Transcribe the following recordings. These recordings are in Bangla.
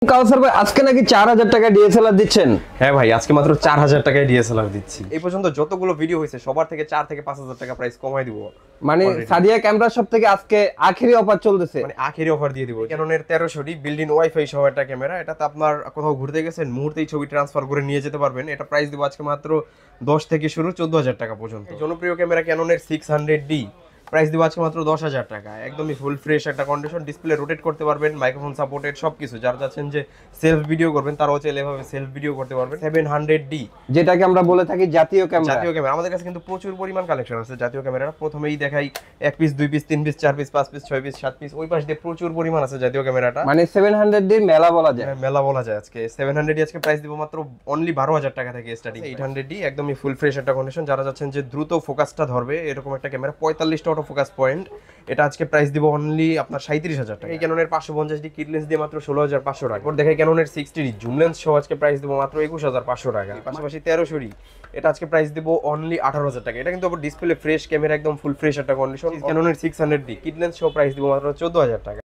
কাউসার ভাই আজকে নাকি 4000 টাকা ডিএসএলআর দিচ্ছেন? হ্যাঁ ভাই, আজকে মাত্র 4000 টাকায় ডিএসএলআর দিচ্ছি। এই পর্যন্ত যতগুলো ভিডিও হয়েছে সবার থেকে 4 থেকে 5000 টাকা প্রাইস কমাই দিব। মানে সাদিয়া ক্যামেরা শপ থেকে আজকে আখেরি অফার চলতেছে, মানে আখেরি অফার দিয়ে দিব। ক্যাননের 1300D বিল্ট-ইন ওয়াইফাই সহ একটা ক্যামেরা, এটাতে আপনার কোথাও ঘুরতে গেছেন মুহূর্তেই ছবি ট্রান্সফার করে নিয়ে যেতে পারবেন। এটা প্রাইস দিব আজকে মাত্র 10 থেকে শুরু 14000 টাকা পর্যন্ত। জনপ্রিয় ক্যামেরা ক্যাননের 600D প্রাইস দিব আজকে মাত্র 10000 টাকা। একদমই ফুল ফ্রেশ একটা কন্ডিশন, ডিসপ্লে রোটেট করতে পারবেন, মাইক্রোফোন সাপোর্টেড সবকিছু। যারা চাচ্ছেন যে সেলফ ভিডিও করবেন তারাও চাইলে এভাবে সেলফ ভিডিও করতে পারবেন। 700D যেটাকে আমরা বলে থাকি জাতীয় ক্যামেরা। জাতীয় ক্যামেরা আমাদের কাছে কিন্তু প্রচুর পরিমাণ কালেকশন আছে জাতীয় ক্যামেরা। প্রথমেই দেখাই 1 piece 2 piece 3 piece 4 piece 5 piece 6 piece 7 piece, ওই পাশ দিয়ে প্রচুর পরিমাণ আছে জাতীয় ক্যামেরাটা। মানে 700D মেলা বলা যায়। মেলা বলা যায়। আজকে 700D আজকে প্রাইস দিব মাত্র অনলি 12000 টাকা থেকে স্টার্টিং। 800D একদমই ফুল ফ্রেশ একটা কন্ডিশন। যারা চাচ্ছেন যে দ্রুত ফোকাসটা ধরবে এরকম একটা ক্যামেরা, 45টা অটো ফোকাস পয়েন্ট, এটা আজকে প্রাইস দিব অনলি আপনার 37000 টাকা। এই ক্যাননের 550D কিট লেন্স দিয়ে মাত্র 16500 টাকা। এরপর দেখাই ক্যাননের 60D জুম লেন্স সহ আজকে প্রাইস দিব মাত্র 21500 টাকা। পাশাপাশি 1300D এটা আজকে প্রাইস দিব অনলি 18000 টাকা। এটা কিন্তু ডিসপ্লে ফ্রেশ ক্যামেরা, একদম ফুল ফ্রেশ একটা কন্ডিশন। ক্যাননের 600D কিট লেন্স সহ প্রাইস দিব মাত্র 14000 টাকা।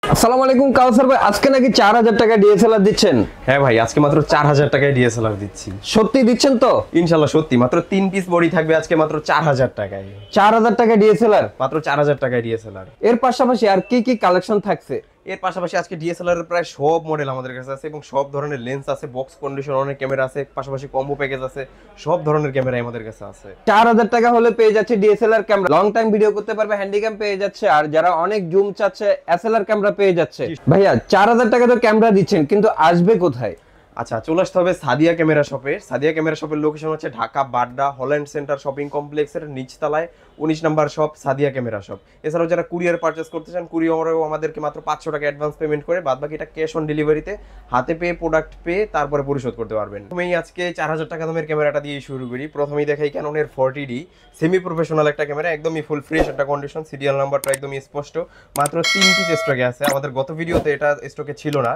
আসসালামু আলাইকুম কাউসার ভাই, আজকে নাকি 4000 টাকা ডিএসএলআর দিচ্ছেন? হ্যাঁ ভাই, আজকে মাত্র 4000 টাকায় ডিএসএলআর দিচ্ছি। সত্যি দিচ্ছেন তো? ইনশাআল্লাহ সত্যি। মাত্র 3 পিস বডি থাকবে আজকে মাত্র 4000 টাকায়। 4000 টাকা ডিএসএলআর, মাত্র 4000 টাকায় ডিএসএলআর। এর পাশাপাশি আর কি কি কালেকশন থাকছে? এর পাশাপাশি আজকে ডিএসএলআর এর প্রায় সব মডেল আমাদের কাছে আছে এবং সব ধরনের লেন্স আছে, বক্স কন্ডিশন অনেক ক্যামেরা আছে, পাশাপাশি কম্বো প্যাকেজ আছে, সব ধরনের ক্যামেরা আমাদের কাছে আছে। 4000 টাকা হলে পেয়ে যাচ্ছে DSLR camera, long time video করতে পারবে, হ্যান্ডিক্যাম পেয়ে যাচ্ছে, আর যারা অনেক জুম চাচ্ছে এসএলআর ক্যামেরা পেয়ে যাচ্ছে। ভাইয়া 4000 টাকা তো ক্যামেরা দিচ্ছেন, কিন্তু আসবে কোথায়? আচ্ছা, চলে আসতে হবে সাদিয়া ক্যামেরা শপে। সাদিয়া ক্যামেরা শপের লোকেশন হচ্ছে Dhaka Badda Holland Center shopping কমপ্লেক্সের নিচতলায় 19 নম্বর শপ সাদিয়া ক্যামেরা শপ। এছাড়াও যারা কুরিয়ার পারচেস করতে চান, কুরিয়ারেও আমাদেরকে মাত্র 500 টাকা অ্যাডভান্স পেমেন্ট করে বাদবাকিটা ক্যাশ অন ডেলিভারিতে হাতে পেয়ে প্রোডাক্ট পেয়ে তারপরে পরিশোধ করতে পারবেন। প্রথমেই আজকে 4000 টাকা দামের ক্যামেরাটা দিয়ে শুরু করি। প্রথমেই দেখাই ক্যাননের 40D সেমি প্রফেশনাল একটা ক্যামেরা, একদমই ফুল ফ্রেশ একটা কন্ডিশন, সিরিয়াল নাম্বারটা একদমই স্পষ্ট। মাত্র 3 পিস স্টকে আছে, আমাদের গত ভিডিওতে এটা স্টকে ছিল না,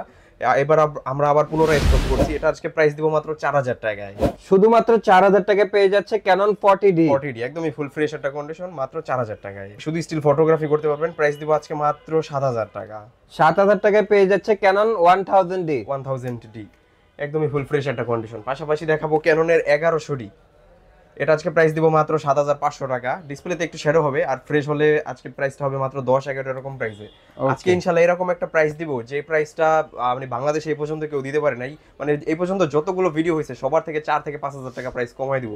এবার আমরা আবার পুনরায় স্টক করছি। এটা আজকে প্রাইস দিব মাত্র 4000 টাকায়। শুধুমাত্র 4000 টাকায় পেয়ে যাচ্ছে ক্যানন 40D। একদমই ফুল ফ্রেশ একটা কন্ডিশন, মাত্র 4000 টাকায়। শুধু স্টিল ফটোগ্রাফি করতে পারবেন। প্রাইস দিব আজকে মাত্র 7000 টাকা। 7000 টাকায় পেয়ে যাচ্ছে ক্যানন 1000D। একদমই ফুল ফ্রেশ একটা কন্ডিশন। পাশাপাশি দেখাবো ক্যাননের 1100D, এটা আজকে প্রাইস দিব মাত্র 7500 টাকা। ডিসপ্লেতে একটু শ্যাডো হবে, আর ফ্রেশ হলে আজকে প্রাইসটা হবে মাত্র 10-11 এরকম প্রাইসে। আজকে ইনশাআল্লাহ এরকম একটা প্রাইস দিব যে প্রাইসটা মানে বাংলাদেশে এই পর্যন্ত কেউ দিতে পারে নাই। মানে এই পর্যন্ত যতগুলো ভিডিও হয়েছে সবার থেকে 4 থেকে 5000 টাকা প্রাইস কমাই দিব,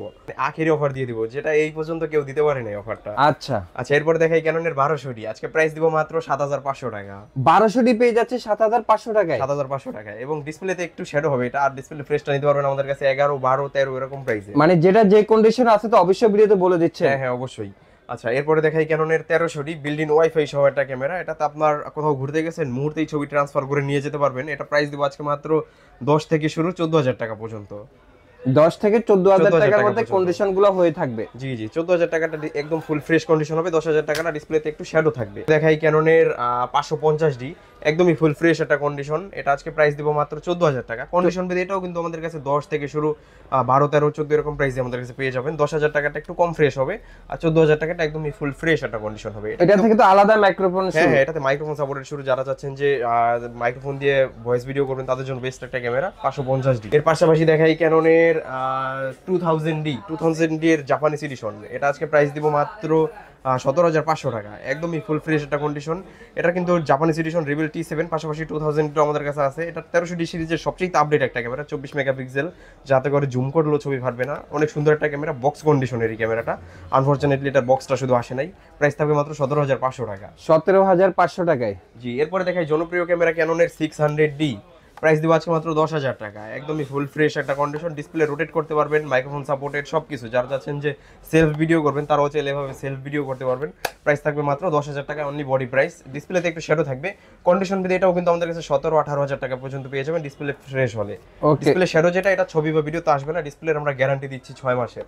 আখেরি অফার দিয়ে দিব, যেটা এই পর্যন্ত কেউ দিতে পারে নাই অফারটা। আচ্ছা, এরপর দেখাই ক্যাননের 1200D, আজকে প্রাইস দিব মাত্র 7500 টাকা। 1200D পেয়ে যাচ্ছে 7500 টাকায়। 7500 টাকায়, এবং ডিসপ্লেতে একটু শ্যাডো হবে এটা, আর ডিসপ্লে ফ্রেশটা নিতে পারবেন আমাদের কাছে 11, 12, 13 এরকম প্রাইসে। মানে যেটা যে কন্ডিশন আছে তো অবশ্যই ভিডিওতে বলে দিচ্ছে। হ্যাঁ অবশ্যই। আচ্ছা, এরপরে দেখাই ক্যাননের 1300D বিল্ট-ইন ওয়াইফাই সহ একটা ক্যামেরা, এটাতে আপনার কোথাও ঘুরতে গেছেন মুহূর্তেই ছবি ট্রান্সফার করে নিয়ে যেতে পারবেন। এটা প্রাইস দিব আজকে মাত্র 10 থেকে শুরু 14000 টাকা পর্যন্ত। 10 থেকে 14000 টাকার মধ্যে কন্ডিশনগুলো হয়ে থাকবে। জি 14000 টাকাটা একদম ফুল ফ্রেশ কন্ডিশন হবে। 10000 টাকাটা ডিসপ্লেতে একটু শ্যাডো থাকবে। দেখাই ক্যাননের 550D, একদমই ফুল ফ্রেশ একটা কন্ডিশন, এটা আজকে প্রাইস দিব মাত্র 14000 টাকা। কন্ডিশন বেদ এটাও কিন্তু আমাদের কাছে 10 থেকে শুরু 12, 13, 14 এরকম প্রাইসে আমাদের কাছে পেয়ে যাবেন। 10000 টাকাটা একটু কম ফ্রেশ হবে, আর 14000 টাকাটা একদমই ফুল ফ্রেশ একটা কন্ডিশন হবে। এটা থেকে তো আলাদা মাইক্রোফোন। হ্যাঁ, এটাতে মাইক্রোফোন সাপোর্টেড শুরু। যারা চাচ্ছেন যে মাইক্রোফোন দিয়ে ভয়েস ভিডিও করবেন তাদের জন্য বেস্ট একটা ক্যামেরা 550D। এর পাশাপাশি দেখাই ক্যাননের 2000D এর জাপানিজ এডিশন, এটা আজকে প্রাইস দিব মাত্র 17500 টাকা। একদমই ফুল ফ্রেশ একটা কন্ডিশন। এটা কিন্তু জাপানিজ এডিশন রিবেল T7, পাশাপাশি 2000 আমাদের কাছে আছে। এটা 1300D সিরিজের সবচেয়ে আপডেট একটা ক্যামেরা, 24 মেগাপিক্সেল, যাতে করে জুম করলেও ছবি ফাটবে না। অনেক সুন্দর একটা ক্যামেরা, বক্স কন্ডিশনের এই ক্যামেরাটা। আনফরচুনেটলি এটার বক্সটা শুধু আসে নাই। প্রাইস থাকবে মাত্র 17500 টাকা। 17500 টাকায়। জি, এরপরে দেখাই জনপ্রিয় ক্যামেরা ক্যাননের 600D, প্রাইস দিব আজকে মাত্র 10000 টাকা। একদমই ফুল ফ্রেশ একটা কন্ডিশন, ডিসপ্লে রোটেট করতে পারবেন, মাইক্রোফোন সাপোর্টেড সবকিছু। যারা চাচ্ছেন যে সেলফ ভিডিও করবেন তারাও চাইলে এভাবে সেলফ ভিডিও করতে পারবেন। প্রাইস থাকবে মাত্র 10000 টাকা, অনলি বডি প্রাইস। ডিসপ্লেতে একটু শ্যাডো থাকবে। কন্ডিশন ভেদে এটাও কিন্তু আমাদের কাছে 17-18 টাকা পর্যন্ত পেয়ে যাবেন ডিসপ্লে ফ্রেশ হলে। ডিসপ্লে শ্যাডো যেটা, এটা ছবি বা ভিডিওতে আসবে না। ডিসপ্লের আমরা গ্যারান্টি দিচ্ছি 6 মাসের।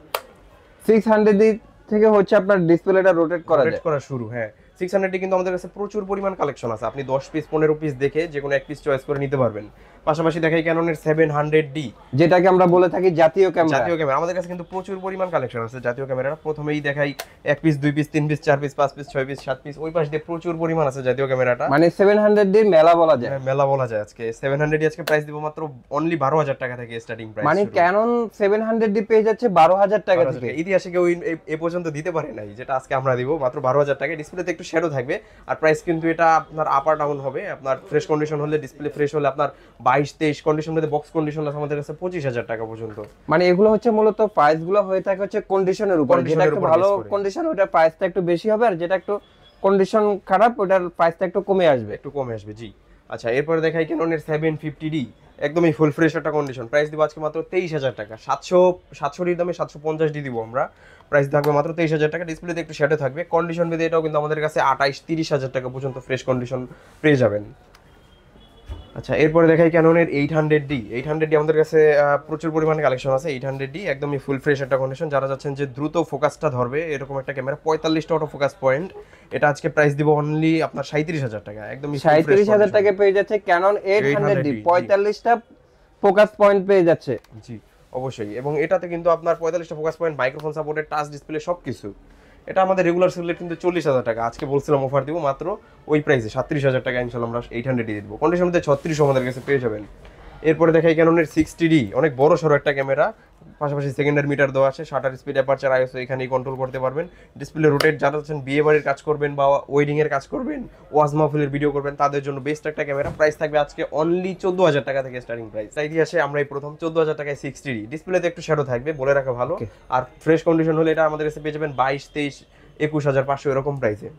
600D থেকে হচ্ছে আপনার ডিসপ্লেটা রোটেট করা শুরু। হ্যাঁ, 600 কিন্তু আমাদের কাছে প্রচুর পরিমাণ কালেকশন আছে, আপনি 10 পিস 15 পিস দেখে যে কোনো এক পিস চয়েস করে নিতে পারবেন। পাশাপাশি দেখাই ক্যাননের 700D, যেটাকে আমরা বলে থাকি জাতীয় ক্যামেরা। জাতীয় ক্যামেরা আমাদের কাছে কিন্তু প্রচুর পরিমাণ কালেকশন আছে জাতীয় ক্যামেরা। প্রথমেই দেখাই 1 piece 2 piece 3 piece 4 piece 5 piece 6 piece 7 piece, ওই পাশ দিয়ে প্রচুর পরিমাণ আছে জাতীয় ক্যামেরাটা, মানে 700 এর মেলা বলা যায়। মেলা বলা যায়। আজকে 700D আজকে প্রাইস দিব মাত্র অনলি 12,000 টাকা থেকে স্টার্টিং প্রাইস, মানে ক্যানন 700D পেয়ে যাচ্ছে 12,000 টাকা থেকে। ইতিহাসে কেউ এ পর্যন্ত দিতে পারে নাই, যেটা আজকে আমরা দিব মাত্র 12,000 টাকা। ডিসপ্লেতে একটু শ্যাডো থাকবে, আর প্রাইস কিন্তু এটা আপনার আপ আর ডাউন হবে। আপনার ফ্রেশ কন্ডিশন হলে, ডিসপ্লে ফ্রেশ হলে আপনার 22-23 কন্ডিশন মধ্যে, বক্স কন্ডিশন আছে আমাদের কাছে 25,000 টাকা পর্যন্ত। মানে এগুলো হচ্ছে মূলত প্রাইস গুলো হয়ে থাকে হচ্ছে কন্ডিশনের উপর, যেটা একটু ভালো কন্ডিশন ওটার প্রাইসটা একটু বেশি হবে, আর যেটা একটু কন্ডিশন খারাপ ওটার প্রাইসটা একটু কমে আসবে, জি। আচ্ছা, এরপরে দেখাই ক্যাননের 750D, একদমই ফুল ফ্রেশ একটা কন্ডিশন। প্রাইস দিব আজকে মাত্র 23,000 টাকা। 700 এর দামে 750D দিব আমরা, প্রাইস থাকবে মাত্র 23,000 টাকা। ডিসপ্লেতে একটু শ্যাডো থাকবে, কন্ডিশন বেদে এটাও কিন্তু আমাদের কাছে 28-30,000 টাকা পর্যন্ত ফ্রেশ কন্ডিশন পেয়ে যাবেন। আচ্ছা, এরপরে দেখাই ক্যাননের 800D। 800D আমাদের কাছে প্রচুর পরিমাণে কালেকশন আছে। 800D একদমই ফুল ফ্রেশ একটা কন্ডিশন, যারা যাচ্ছেন যে দ্রুত ফোকাসটা ধরবে এরকম একটা ক্যামেরা, 45টা অটো ফোকাস পয়েন্ট। এটা আজকে প্রাইস দিব অনলি আপনার 37,000 টাকা, একদমই 37,000 টাকা পেয়ে যাচ্ছে ক্যানন 800D, 45টা ফোকাস পয়েন্ট পেয়ে যাচ্ছে। জি অবশ্যই, এবং এটাতে কিন্তু আপনার 45টা focus point, microphone supported, touch display সবকিছু। এটা আমাদের রেগুলার সেল কিন্তু 40,000 টাকা, আজকে বলছিলাম অফার দিব মাত্র ওই প্রাইসে 37,000 টাকা ইনশাআল্লাহ আমরা 800D দিয়ে দিব। কন্ডিশন মধ্যে 36 আমাদের কাছে পেয়ে যাবেন। এরপরে দেখাই ক্যাননের 60D, অনেক বড় সড়ো একটা ক্যামেরা, পাশাপাশি সেকেন্ডারি মিটার দেওয়া আছে, শাটার স্পিড, অ্যাপারচার, আইএসও এখানেই কন্ট্রোল করতে পারবেন। ডিসপ্লে রোটেট, যারা হচ্ছেন বিয়ে বাড়ির কাজ করবেন বা ওয়েডিং এর কাজ করবেন, ওয়াজ মাহফিলের ভিডিও করবেন, তাদের জন্য বেস্ট একটা ক্যামেরা। প্রাইস থাকবে আজকে অনলি 14,000 টাকা থেকে স্টার্টিং প্রাইস। তাই ইতিহাসে আমরা এই প্রথম 14,000 টাকায় 60D। ডিসপ্লেতে একটু শ্যাডো থাকবে, বলে রাখা ভালো, আর ফ্রেশ কন্ডিশন হলে এটা আমাদের কাছে পেয়ে যাবেন 22-23 21,500 এরকম প্রাইসে।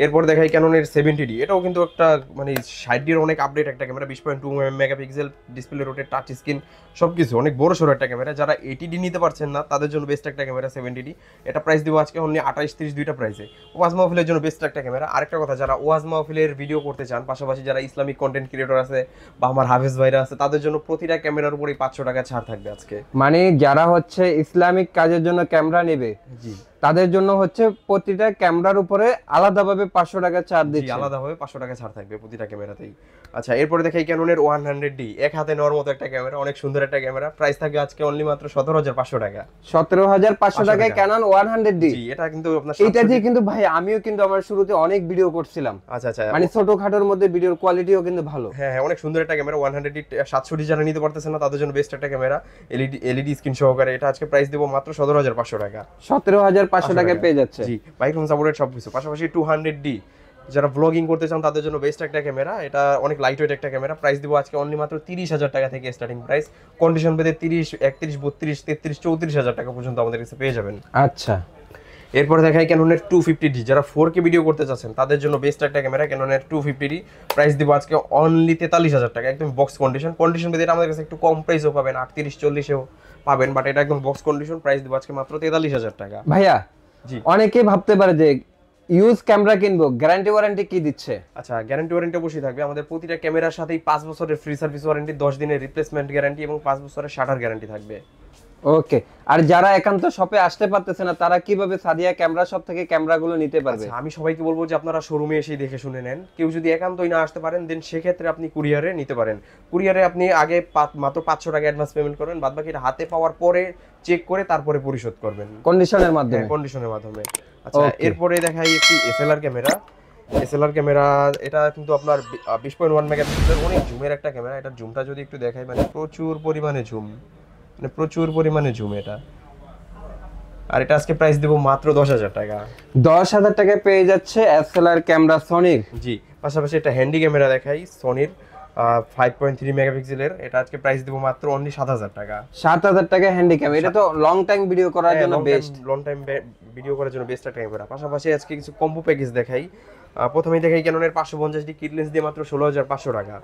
এরপর দেখাই ক্যাননের 70D, এটাও কিন্তু একটা মানে 60D এর অনেক আপডেট একটা camera, 20.2 megapixel, display rotate, touch screen সবকিছু, অনেক বড় সড়ো একটা ক্যামেরা। যারা 80D নিতে পারছেন না তাদের জন্য বেস্ট একটা ক্যামেরা 70D। এটা প্রাইস দিব আজকে অনলি 28-30 দুইটা প্রাইসে। ওয়াজ মাহফিলের জন্য বেস্ট একটা ক্যামেরা। আরেকটা কথা, যারা ওয়াজ মাহফিলের ভিডিও করতে চান, পাশাপাশি যারা ইসলামিক কন্টেন্ট ক্রিয়েটর আছে বা আমার হাফেজ ভাইরা আছে, তাদের জন্য প্রতিটা ক্যামেরার উপরেই 500 টাকা ছাড় থাকবে আজকে। মানে যারা হচ্ছে ইসলামিক কাজের জন্য ক্যামেরা নেবে, জি, তাদের জন্য হচ্ছে প্রতিটা ক্যামেরার উপরে আলাদাভাবে 500 টাকা ছাড় দিচ্ছে, আলাদাভাবে 500 টাকা ছাড় থাকবে প্রতিটা ক্যামেরাতেই। আচ্ছা, এরপরে দেখাই ক্যাননের 100D, এক হাতে নেওয়ার মতো একটা ক্যামেরা, অনেক সুন্দর একটা ক্যামেরা। প্রাইস থাকবে আজকে অনলি মাত্র 17,500 টাকা। 17,500 টাকায় ক্যানন 100D। জি, এটা কিন্তু আপনার এটা দিয়ে কিন্তু ভাই আমিও কিন্তু আমার শুরুতে অনেক ভিডিও করছিলাম। আচ্ছা আচ্ছা, মানে ছোটখাটোর মধ্যে ভিডিওর কোয়ালিটিও কিন্তু ভালো। হ্যাঁ হ্যাঁ, অনেক সুন্দর একটা ক্যামেরা 100D। 700D যারা নিতে পারতেছেন না তাদের জন্য বেস্ট একটা ক্যামেরা, এলইডি স্ক্রিন সহকারে। এটা আজকে প্রাইস দেব মাত্র 17,500 টাকা। 17,500 টাকায় পেয়ে যাচ্ছে। জি, মাইক্রোফোন সাপোর্টেড সবকিছু। পাশাপাশি 200D, যারা ব্লগিং করতে চান তাদের জন্য বেস্ট একটা ক্যামেরা। এটা অনেক লাইট ওয়েট একটা ক্যামেরা। প্রাইস দিব আজকে অনলি মাত্র 30,000 টাকা থেকে স্টার্টিং প্রাইস। কন্ডিশন বেদে 30, 31, 32, 33, 34,000 টাকা পর্যন্ত আমাদের কাছে পেয়ে যাবেন। আচ্ছা, এরপর দেখাই ক্যাননের 250D, যারা 4K ভিডিও করতে চাচ্ছেন তাদের জন্য বেস্ট একটা ক্যামেরা, ক্যাননের 250D। প্রাইস দিব আজকে অনলি 43,000 টাকা, একদম বক্স কন্ডিশন বেদে। এটা আমাদের কাছে একটু কম প্রাইসও পাবেন, 38-40-এও পাবেন, বাট এটা একদম বক্স কন্ডিশন। প্রাইস দিব আজকে মাত্র 43,000 টাকা। ভাইয়া জি, অনেকেই ভাবতে পারে যে ইউজ ক্যামেরা কিনবো, গ্যারান্টি ওয়ারেন্টি কি দিচ্ছে? আচ্ছা, গ্যারান্টি ওয়ারেন্টি অবশ্যই থাকবে। আমাদের প্রতিটা ক্যামেরার সাথেই 5 বছরের ফ্রি সার্ভিস ওয়ারেন্টি, 10 দিনের রিপ্লেসমেন্ট গ্যারান্টি এবং 5 বছরের শাটার গ্যারান্টি থাকবে। ওকে, আর যারা একান্ত শপে আসতে পারতেছে না তারা কিভাবে সাদিয়া ক্যামেরা শপ থেকে ক্যামেরাগুলো নিতে পারবে? আচ্ছা, আমি সবাইকে বলবো যে আপনারা শোরুমে এসে দেখে শুনে নেন। কেউ যদি একান্তই না আসতে পারেন, দেন সেক্ষেত্রে আপনি কুরিয়ারে নিতে পারেন। কুরিয়ারে আপনি আগে মাত্র 500 টাকা অ্যাডভান্স পেমেন্ট করবেন, বাদ বাকি হাতে পাওয়ার পরে চেক করে তারপরে পরিশোধ করবেন কন্ডিশনের মাধ্যমে। কন্ডিশনের মাধ্যমে। আচ্ছা, এরপরে দেখাই একটি এসএলআর ক্যামেরা। এসএলআর ক্যামেরা, এটা কিন্তু আপনার 20.1 মেগাপিক্সেলের অনেক জুমের একটা ক্যামেরা। এটার জুমটা যদি একটু দেখাই, মানে প্রচুর পরিমাণে জুম, মানে প্রচুর পরিমাণে জুম এটা। আর এটা আজকে প্রাইস দেব মাত্র 10,000 টাকা। 10,000 টাকায় পেয়ে যাচ্ছে এসএলআর ক্যামেরা সনির। জি, পাশাপাশি একটা হ্যান্ডি ক্যামেরা দেখাই সনির 5.3 মেগাপিক্সেলের। এটা আজকে প্রাইস দেব মাত্র অনলি 7,000 টাকা। 7,000 টাকা হ্যান্ডি ক্যামেরা, এটা তো লং টাইম ভিডিও করার জন্য বেস্ট, লং টাইম ভিডিও করার জন্য বেস্ট একটা ক্যামেরা। পাশাপাশি আজকে কিছু কম্বো প্যাকেজ দেখাই। প্রথমেই দেখাই ক্যাননের 550D কিট লেন্স দিয়ে মাত্র 16,500 টাকা।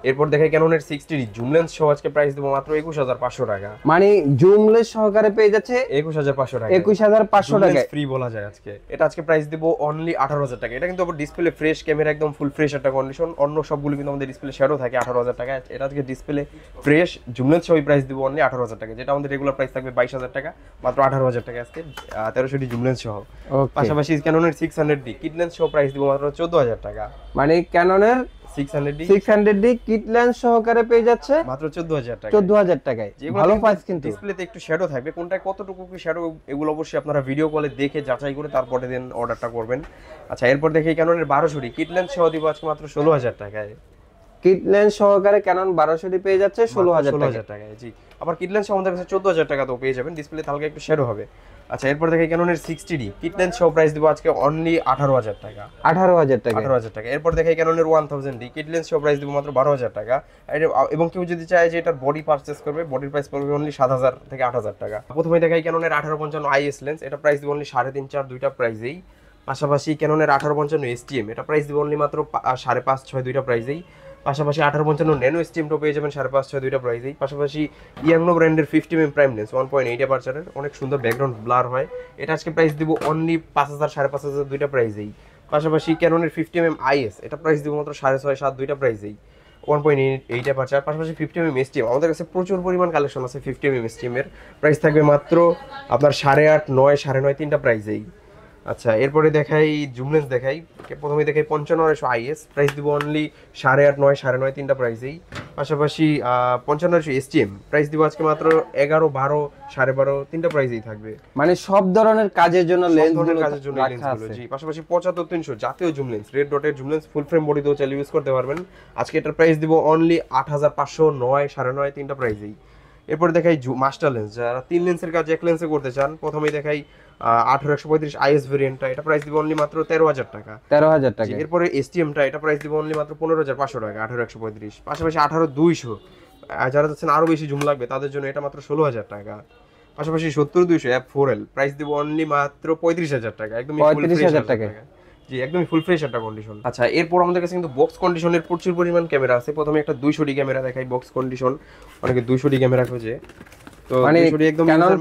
এরপর দেখাই ক্যাননের 60D জুম লেন্স সহ আজকে প্রাইস দেবো মাত্র 21500 টাকা। মানে জুমলেস সহকারে পেয়ে যাচ্ছে 21500 টাকা, 21500 টাকায় ফ্রি বলা যায় আজকে। এটা আজকে প্রাইস দিব অনলি 18000 টাকা। এটা কিন্তু আবার ডিসপ্লে ফ্রেশ, ক্যামেরা একদম ফুল ফ্রেশ একটা কন্ডিশন। অন্য সবগুলো কিন্তু আমাদের ডিসপ্লে শ্যাডো থাকে 18000 টাকা, এটা আজকে ডিসপ্লে ফ্রেশ জুম লেন্স সহ প্রাইস দিব অনলি 18000 টাকা, যেটা আমাদের রেগুলার প্রাইস থাকবে 22000 টাকা, মাত্র 18000 টাকা আজকে 1300D জুম লেন্স সহ। পাশাপাশি ক্যাননের 600D কিট লেন্স সহ প্রাইস দিব মাত্র 14000 টাকা। মানে ক্যাননের 600D কিট লেন্স সহকারে পেয়ে যাচ্ছে মাত্র 14000 টাকা, 14000 টাকায়। ভালো প্রাইস কিন্তু। ডিসপ্লেতে একটু শ্যাডো থাকবে, কোনটা কতটুকু কি শ্যাডো এগুলো অবশ্যই আপনারা ভিডিও কলে দেখে যাচাই করে তারপরে দেন অর্ডারটা করবেন। আচ্ছা, এরপর দেখি ক্যাননের 1200D কিট লেন্স সহ দিব আজকে মাত্র 16000 টাকায়। কিট লেন্স সহকারে ক্যানন 1200D পেয়ে যাচ্ছে 16000 টাকায়। জি, আবার কিট লেন্স আমাদের কাছে 14000 টাকা তো পেয়ে যাবেন, ডিসপ্লেতে হালকা একটু শ্যাডো হবে। আচ্ছা, এরপর দেখি ক্যাননের 60D কিট লেন্স সহ প্রাইস দিব আজকে অনলি 18000 টাকা, 18000 টাকা, 18000 টাকা। এরপর দেখি ক্যাননের 1000D কিট লেন্স সহ প্রাইস দিব মাত্র 12000 টাকা। এবং কেউ যদি চায় যে এটার বডি পারচেজ করবে, বডির প্রাইস পড়বে অনলি 7000 থেকে 8000 টাকা। প্রথমে দেখাই ক্যাননের 1855 IS লেন্স, এটা প্রাইস দিব অনলি 3.5 4 দুইটা প্রাইসেই। পাশাপাশি ক্যাননের 1855 STM, এটা প্রাইস দিব অনলি মাত্র 5.5 6 দুইটা প্রাইসেই। পাশাপাশি 1855 ন্যানো স্টিমটাও পেয়ে যাবেন 5.5 6 দুইটা প্রাইসেই। পাশাপাশি ইয়াংনো ব্র্যান্ডের 50mm প্রাইম লেন্স 1.8 অ্যাপারচারের, অনেক সুন্দর ব্যাকগ্রাউন্ড ব্লার হয়, এটা আজকে প্রাইস দিব অনলি 5000 5500 দুইটা প্রাইসেই। পাশাপাশি ক্যাননের 50mm IS, এটা প্রাইস দিব মাত্র 6.5 7 দুইটা প্রাইসেই, 1.8 অ্যাপারচার। পাশাপাশি 50mm STM, আমাদের কাছে প্রচুর পরিমাণ কালেকশন আছে 50mm STM এর, প্রাইস থাকবে মাত্র আপনার 8.5 9 9.5 তিনটা প্রাইসেই। আচ্ছা, এরপরে দেখাই জুম লেন্স দেখাই। প্রথমে দেখাই 5500 IS, প্রাইস দিব অনলি 8.5 9 9.5 তিনটা প্রাইসেই। পাশাপাশি 5500 STM, প্রাইস দিব আজকে মাত্র 11 12 12.5 তিনটা প্রাইসেই থাকবে। মানে সব ধরনের কাজের জন্য লেন্সগুলো কাজের জন্য লেন্সগুলো। জি, পাশাপাশি 75300 জাতীয় জুম লেন্স, রেড ডটের zoom lens, full frame body দিয়েও চাইলে ইউজ করতে পারবেন। আজকে এটার প্রাইস দিব অনলি 8500 9 9.5 তিনটা প্রাইসেই। এরপর দেখাই মাস্টার লেন্স, যারা 3 লেন্সের কাজ এক লেন্সে করতে চান, প্রথমেই দেখাই 18135 IS ভেরিয়েন্টটা, এটা প্রাইস দিব অনলি মাত্র 13000 টাকা, 13000 টাকা। এরপরে STMটা, এটা প্রাইস দিব অনলি মাত্র 15500 টাকা, 18135। পাশাপাশি 18200, যারা যাচ্ছেন আরো বেশি জুম লাগবে তাদের জন্য এটা মাত্র 16000 টাকা। পাশাপাশি 70200 F4L, প্রাইস দিব অনলি মাত্র 35000 টাকা, একদম 35000 টাকা। জি, একদমই ফুল ফ্রেশ একটা কন্ডিশন। আচ্ছা, এরপর আমাদের কাছে কিন্তু বক্স কন্ডিশনের প্রচুর পরিমাণ ক্যামেরা আছে। প্রথমে একটা 200D ক্যামেরা দেখাই, বক্স কন্ডিশন, অনেকে 200D ক্যামেরা খোঁজে, তো 200D একদম Canon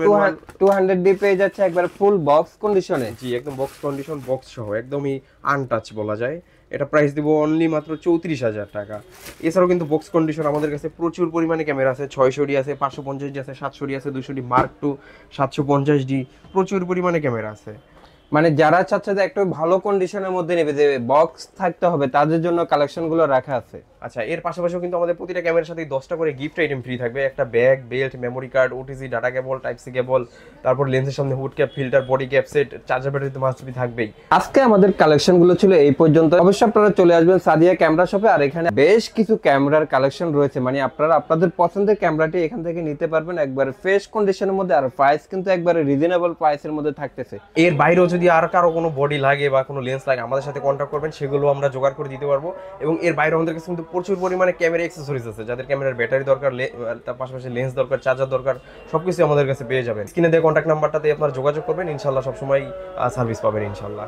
200D পেয়ে যাচ্ছে একবার ফুল বক্স কন্ডিশনে। জি, একদম বক্স কন্ডিশন, বক্স সহ, একদমই আনটাচ বলা যায়। এটা প্রাইস দিব অনলি মাত্র 34000 টাকা। এছাড়াও কিন্তু বক্স কন্ডিশন আমাদের কাছে প্রচুর পরিমাণে ক্যামেরা আছে, 600D আছে, 550D আছে, 700D আছে, 200D Mark II, 750D, প্রচুর পরিমাণে ক্যামেরা আছে। মানে যারা চাচ্ছে যে একটু ভালো কন্ডিশনের মধ্যে নেবে, যে বক্স থাকতে হবে, তাদের জন্য কালেকশনগুলো রাখা আছে। আচ্ছা, এর পাশাপাশিও কিন্তু আমাদের প্রতিটা ক্যামেরার সাথে 10টা করে গিফট আইটেম ফ্রি থাকবে, একটা bag, belt, memory card, OTG, data cable, type C cable, তারপর লেন্সের সামনে hood cap, filter, body cap set, charger battery তো মাস্ট বি থাকবেই। আজকে আমাদের কালেকশনগুলো ছিল এই পর্যন্ত। অবশ্যই আপনারা চলে আসবেন সাদিয়া ক্যামেরা শপে, আর এখানে বেশ কিছু ক্যামেরার কালেকশন রয়েছে, মানে আপনারা আপনাদের পছন্দের ক্যামেরাটি এখান থেকে নিতে পারবেন একবার ফ্রেশ কন্ডিশনের মধ্যে, আর প্রাইস কিন্তু একবারে রিজনেবল প্রাইসের মধ্যে থাকতেছে। এর বাইরেও যদি আর কারো কোনো বডি লাগে বা কোনো লেন্স লাগে, আমাদের সাথে কন্ট্যাক্ট করবেন, সেগুলো আমরা জোগাড় করে দিতে পারবো। এবং এর বাইরে আমাদের কাছে কিন্তু প্রচুর পরিমাণে ক্যামেরা অ্যাক্সেসরিজ আছে, যাদের ক্যামেরার ব্যাটারি দরকার, তার পাশাপাশি লেন্স দরকার, চার্জার দরকার, সবকিছু আমাদের কাছে পেয়ে যাবেন। স্ক্রিনে দেওয়া কন্ট্যাক্ট নাম্বারটাতে আপনারা যোগাযোগ করবেন, ইনশাআল্লাহ সবসময় সার্ভিস পাবেন ইনশাআল্লাহ।